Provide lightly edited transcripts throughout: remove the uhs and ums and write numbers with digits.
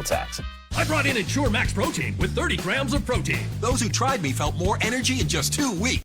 tax. I brought in Ensure Max Protein with 30 grams of protein. Those who tried me felt more energy in just 2 weeks.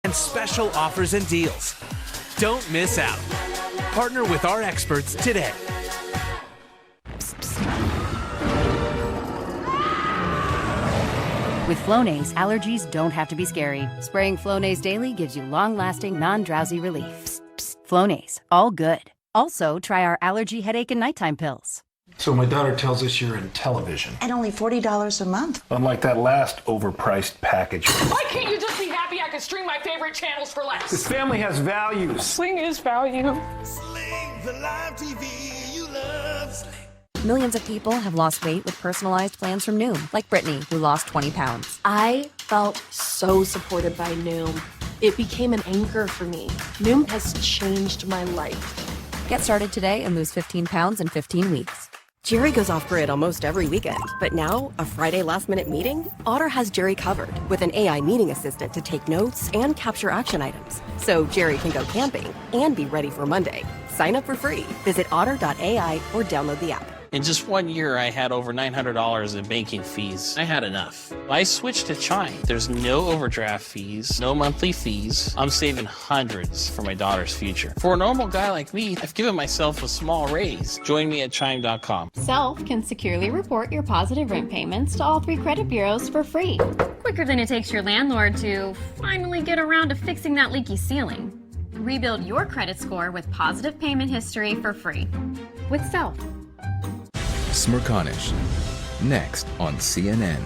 And special offers and deals. Don't miss out. Partner with our experts today. With Flonase, allergies don't have to be scary. Spraying Flonase daily gives you long-lasting, non-drowsy relief. Flonase, all good. Also, try our allergy, headache, and nighttime pills. So my daughter tells us you're in television. And only $40 a month. Unlike that last overpriced package. Why can't you just be happy I can stream my favorite channels for less? This family has values. Sling is value. Sling, the live TV you love. Sling. Millions of people have lost weight with personalized plans from Noom, like Brittany, who lost 20 pounds. I felt so supported by Noom. It became an anchor for me. Noom has changed my life. Get started today and lose 15 pounds in 15 weeks. Jerry goes off-grid almost every weekend, but now, a Friday last-minute meeting? Otter has Jerry covered with an AI meeting assistant to take notes and capture action items, so Jerry can go camping and be ready for Monday. Sign up for free. Visit otter.ai or download the app. In just 1 year, I had over $900 in banking fees. I had enough. I switched to Chime. There's no overdraft fees, no monthly fees. I'm saving hundreds for my daughter's future. For a normal guy like me, I've given myself a small raise. Join me at Chime.com. Self can securely report your positive rent payments to all 3 credit bureaus for free. Quicker than it takes your landlord to finally get around to fixing that leaky ceiling. Rebuild your credit score with positive payment history for free. With Self. Smerconish, next on CNN.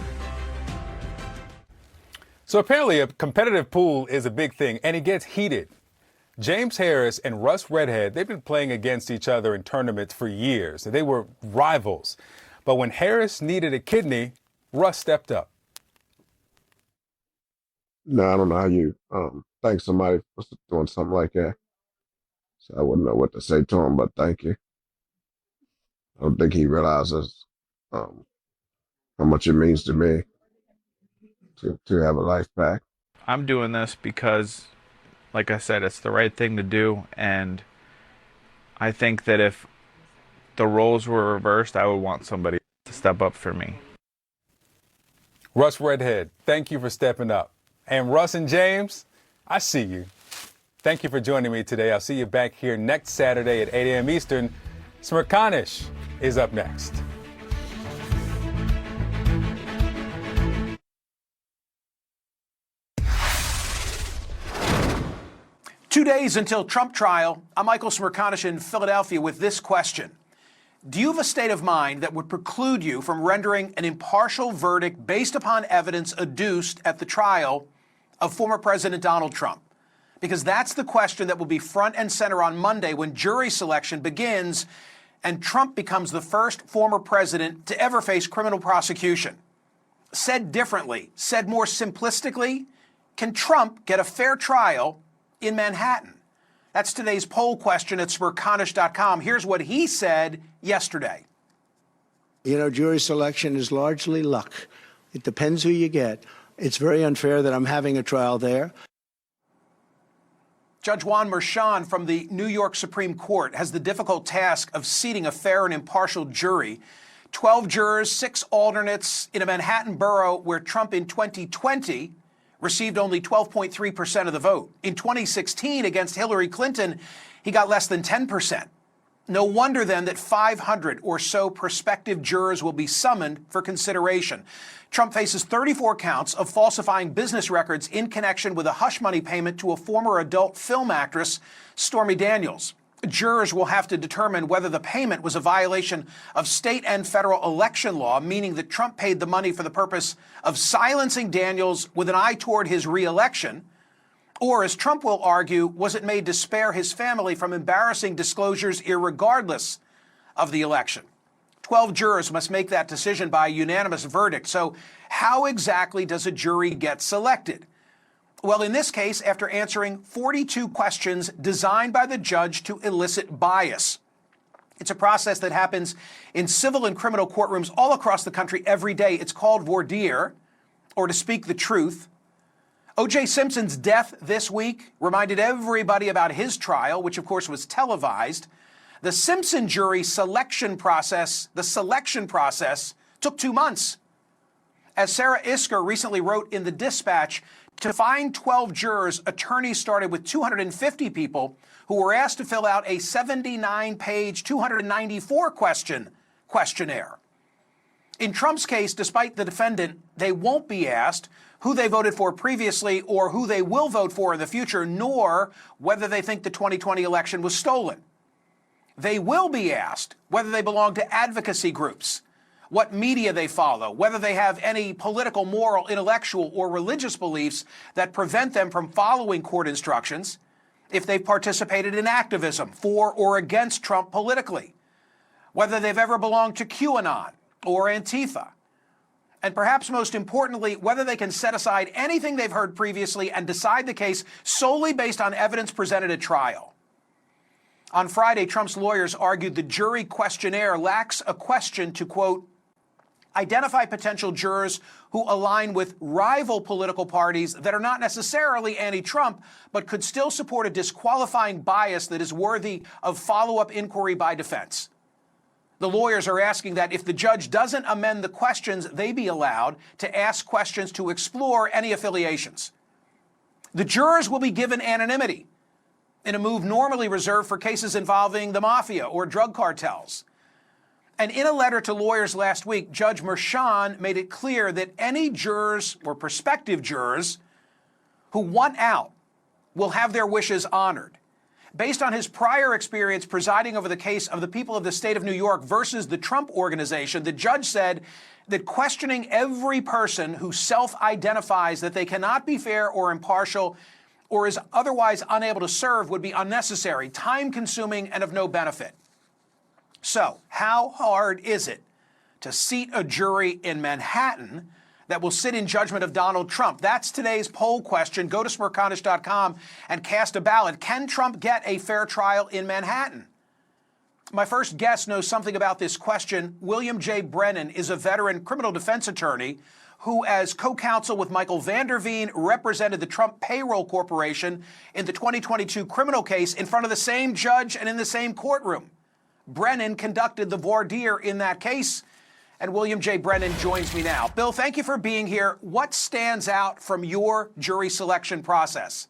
So apparently a competitive pool is a big thing, and it gets heated. James Harris and Russ Redhead, they've been playing against each other in tournaments for years. They were rivals. But when Harris needed a kidney, Russ stepped up. No, I don't know how you thank somebody for doing something like that. So I wouldn't know what to say to him, but thank you. I don't think he realizes how much it means to me to have a life back. I'm doing this because, like I said, it's the right thing to do, and I think that if the roles were reversed, I would want somebody to step up for me. Russ Redhead, thank you for stepping up. And Russ and James, I see you. Thank you for joining me today. I'll see you back here next Saturday at 8 a.m. Eastern. Smerconish is up next. Two days until Trump trial, I'm Michael Smerconish in Philadelphia with this question. Do you have a state of mind that would preclude you from rendering an impartial verdict based upon evidence adduced at the trial of former President Donald Trump? Because that's the question that will be front and center on Monday when jury selection begins and Trump becomes the first former president to ever face criminal prosecution. Said differently, said more simplistically, can Trump get a fair trial in Manhattan? That's today's poll question at Smerconish.com. Here's what he said yesterday. You know, jury selection is largely luck. It depends who you get. It's very unfair that I'm having a trial there. Judge Juan Merchan from the New York Supreme Court has the difficult task of seating a fair and impartial jury. 12 jurors, 6 alternates in a Manhattan borough where Trump in 2020 received only 12.3% of the vote. In 2016, against Hillary Clinton, he got less than 10%. No wonder then that 500 or so prospective jurors will be summoned for consideration. Trump faces 34 counts of falsifying business records in connection with a hush money payment to a former adult film actress, Stormy Daniels. Jurors will have to determine whether the payment was a violation of state and federal election law, meaning that Trump paid the money for the purpose of silencing Daniels with an eye toward his re-election, or, as Trump will argue, was it made to spare his family from embarrassing disclosures irregardless of the election? 12 jurors must make that decision by a unanimous verdict. So how exactly does a jury get selected? Well, in this case, after answering 42 questions designed by the judge to elicit bias. It's a process that happens in civil and criminal courtrooms all across the country every day. It's called voir dire, or to speak the truth. O.J. Simpson's death this week reminded everybody about his trial, which of course was televised. The Simpson jury selection process, took 2 months. As Sarah Isker recently wrote in the Dispatch, to find 12 jurors, attorneys started with 250 people who were asked to fill out a 79-page, 294-question questionnaire. In Trump's case, despite the defendant, they won't be asked who they voted for previously or who they will vote for in the future, nor whether they think the 2020 election was stolen. They will be asked whether they belong to advocacy groups, what media they follow, whether they have any political, moral, intellectual, or religious beliefs that prevent them from following court instructions, if they've participated in activism for or against Trump politically, whether they've ever belonged to QAnon or Antifa, and perhaps most importantly, whether they can set aside anything they've heard previously and decide the case solely based on evidence presented at trial. On Friday, Trump's lawyers argued the jury questionnaire lacks a question to, quote, identify potential jurors who align with rival political parties that are not necessarily anti-Trump, but could still support a disqualifying bias that is worthy of follow-up inquiry by defense. The lawyers are asking that if the judge doesn't amend the questions, they be allowed to ask questions to explore any affiliations. The jurors will be given anonymity in a move normally reserved for cases involving the mafia or drug cartels. And in a letter to lawyers last week, Judge Merchan made it clear that any jurors or prospective jurors who want out will have their wishes honored. Based on his prior experience presiding over the case of the people of the state of New York versus the Trump Organization, the judge said that questioning every person who self-identifies that they cannot be fair or impartial or is otherwise unable to serve would be unnecessary, time-consuming, and of no benefit. So, how hard is it to seat a jury in Manhattan that will sit in judgment of Donald Trump? That's today's poll question. Go to smerconish.com and cast a ballot. Can Trump get a fair trial in Manhattan? My first guest knows something about this question. William J. Brennan is a veteran criminal defense attorney who, as co-counsel with Michael Van der Veen, represented the Trump Payroll Corporation in the 2022 criminal case in front of the same judge and in the same courtroom. Brennan conducted the voir dire in that case, and William J. Brennan joins me now. Bill, thank you for being here. What stands out from your jury selection process?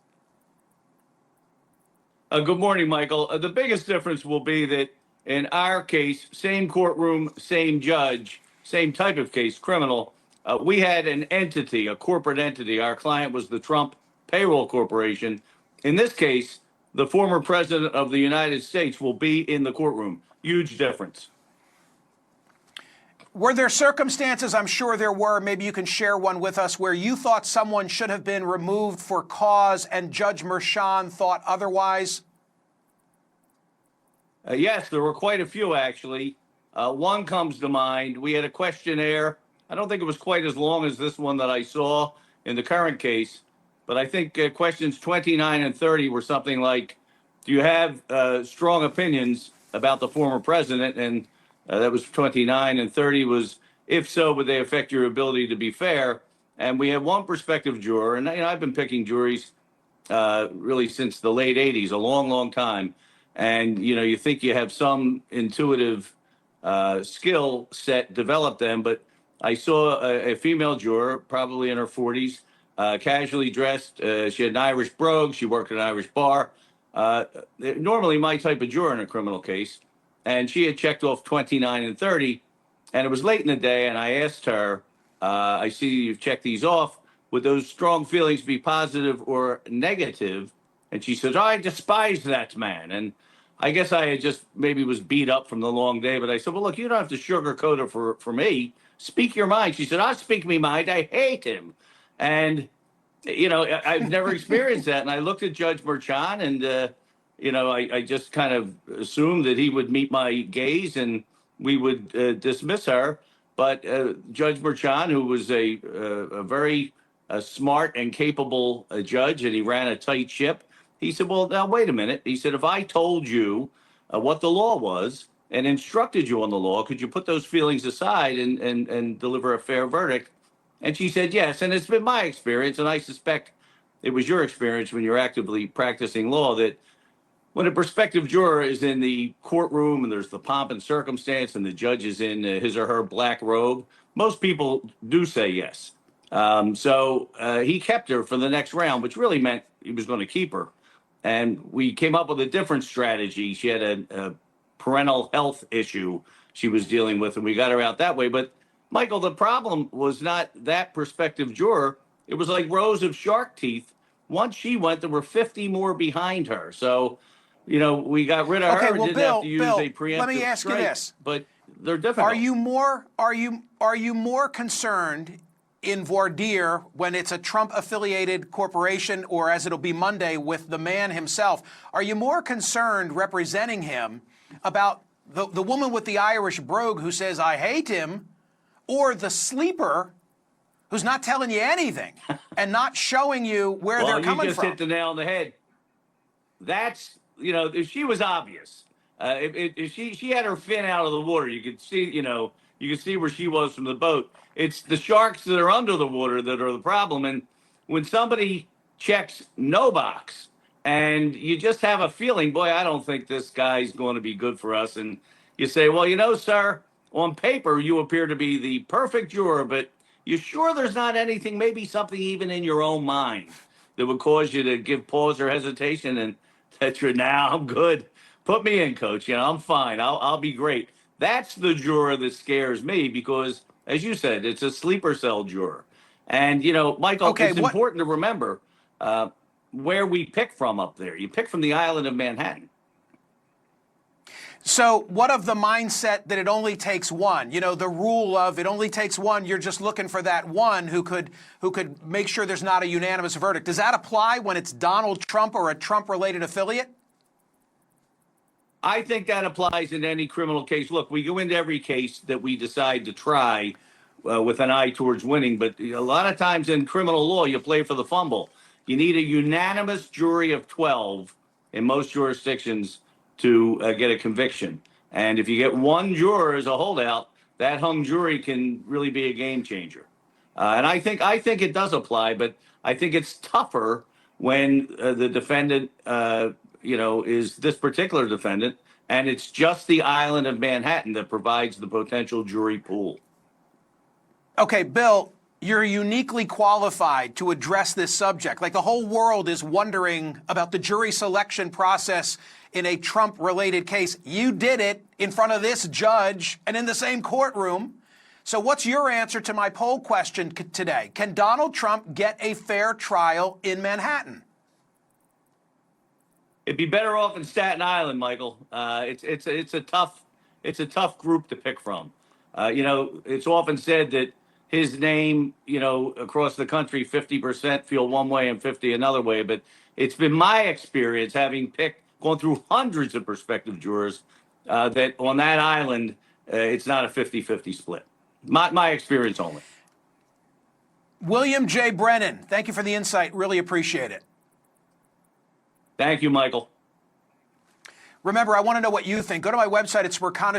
Good morning, Michael. The biggest difference will be that in our case, same courtroom, same judge, same type of case, criminal. We had an entity, a corporate entity. Our client was the Trump Payroll Corporation. In this case, the former president of the United States will be in the courtroom. Huge difference. Were there circumstances, I'm sure there were, maybe you can share one with us, where you thought someone should have been removed for cause and Judge Merchan thought otherwise? Yes, there were quite a few, actually. One comes to mind. We had a questionnaire. I don't think it was quite as long as this one that I saw in the current case, but I think questions 29 and 30 were something like, do you have strong opinions about the former president? And That was 29, and 30 was, if so, would they affect your ability to be fair? And we have one prospective juror, and I've been picking juries really since the late 80s, a long, long time. And, you think you have some intuitive skill set, develop them, but I saw a female juror, probably in her 40s, casually dressed. She had an Irish brogue. She worked at an Irish bar. Normally my type of juror in a criminal case. And she had checked off 29 and 30. And it was late in the day, and I asked her, I see you've checked these off. Would those strong feelings be positive or negative? And she says, I despise that man. And I guess I had just maybe was beat up from the long day. But I said, well, look, you don't have to sugarcoat it for me. Speak your mind. She said, I'll speak me mind. I hate him. And, I've never experienced that. And I looked at Judge Merchan, and, I just kind of assumed that he would meet my gaze and we would dismiss her. But Judge Merchan, who was a very smart and capable judge, and he ran a tight ship, he said, well, now, wait a minute. He said, if I told you what the law was and instructed you on the law, could you put those feelings aside and deliver a fair verdict? And she said, yes. And it's been my experience, and I suspect it was your experience when you're actively practicing law, that when a prospective juror is in the courtroom and there's the pomp and circumstance and the judge is in his or her black robe, most people do say yes. So he kept her for the next round, which really meant he was going to keep her. And we came up with a different strategy. She had a parental health issue she was dealing with, and we got her out that way. But, Michael, the problem was not that prospective juror. It was like rows of shark teeth. Once she went, there were 50 more behind her. So, we got rid of her and didn't have to use a preemptive let me ask you this. But they're difficult. Are you more concerned in voir dire when it's a Trump-affiliated corporation, or as it'll be Monday with the man himself? Are you more concerned representing him about the woman with the Irish brogue who says, I hate him, or the sleeper who's not telling you anything and not showing you where they're coming from? You just hit the nail on the head. That's, if she was obvious. If she had her fin out of the water, you could see, you could see where she was from the boat. It's the sharks that are under the water that are the problem. And when somebody checks no box and you just have a feeling, boy, I don't think this guy's going to be good for us. And you say, well, sir, on paper, you appear to be the perfect juror, but you sure there's not anything, maybe something even in your own mind that would cause you to give pause or hesitation and that you're, I'm good. Put me in, coach. I'm fine. I'll be great. That's the juror that scares me because, as you said, it's a sleeper cell juror. And, Michael, it's important to remember where we pick from up there. You pick from the island of Manhattan. So what of the mindset that it only takes one? The rule of it only takes one. You're just looking for that one who could make sure there's not a unanimous verdict. Does that apply when it's Donald Trump or a Trump-related affiliate? I think that applies in any criminal case. Look, we go into every case that we decide to try with an eye towards winning. But a lot of times in criminal law, you play for the fumble. You need a unanimous jury of 12 in most jurisdictions to get a conviction. And if you get one juror as a holdout, that hung jury can really be a game changer. And I think it does apply, but I think it's tougher when the defendant, is this particular defendant, and it's just the island of Manhattan that provides the potential jury pool. Okay, Bill, you're uniquely qualified to address this subject. Like the whole world is wondering about the jury selection process in a Trump-related case. You did it in front of this judge and in the same courtroom. So what's your answer to my poll question today? Can Donald Trump get a fair trial in Manhattan? It'd be better off in Staten Island, Michael. It's a tough group to pick from. It's often said that his name, across the country, 50% feel one way and 50 another way. But it's been my experience, having gone through hundreds of prospective jurors, that on that island, it's not a 50-50 split. My experience only. William J. Brennan, thank you for the insight. Really appreciate it. Thank you, Michael. Remember, I want to know what you think. Go to my website at Smirkanish.